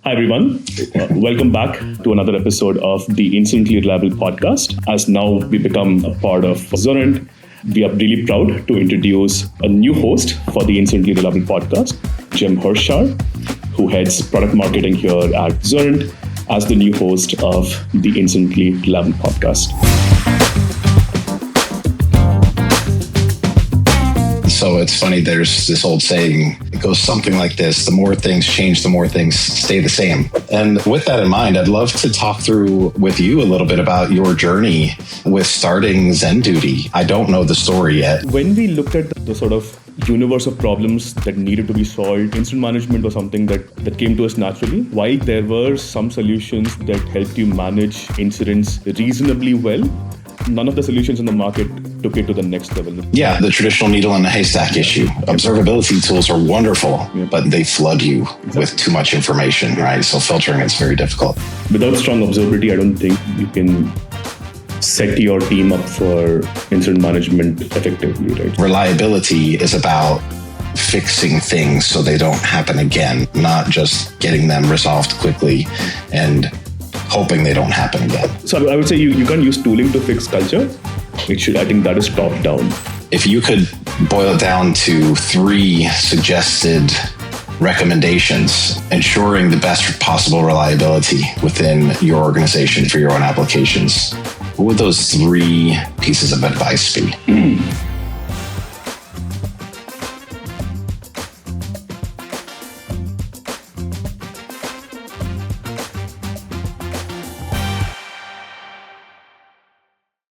Hi, everyone. Welcome back to another episode of the Incidentally Reliable podcast. As now we become a part of Xurrent, we are really proud to introduce a new host for the Incidentally Reliable podcast, Jim Hirschauer, who heads product marketing here at Xurrent as the new host of the Incidentally Reliable podcast. So it's funny, there's this old saying, it goes something like this: the more things change, the more things stay the same. And with that in mind, I'd love to talk through with you a little bit about your journey with starting Zenduty. I don't know the story yet. When we looked at the sort of universe of problems that needed to be solved, incident management was something that came to us naturally. While there were some solutions that helped you manage incidents reasonably well, none of the solutions in the market took it to the next level. Yeah, the traditional needle in the haystack issue. Observability tools are wonderful, but they flood you with too much information, right? So filtering is very difficult. Without strong observability, I don't think you can set your team up for incident management effectively, right? Reliability is about fixing things so they don't happen again, not just getting them resolved quickly and hoping they don't happen again. So I would say you can't use tooling to fix culture. I think that is top down. If you could boil it down to 3 suggested recommendations, ensuring the best possible reliability within your organization for your own applications, what would those 3 pieces of advice be?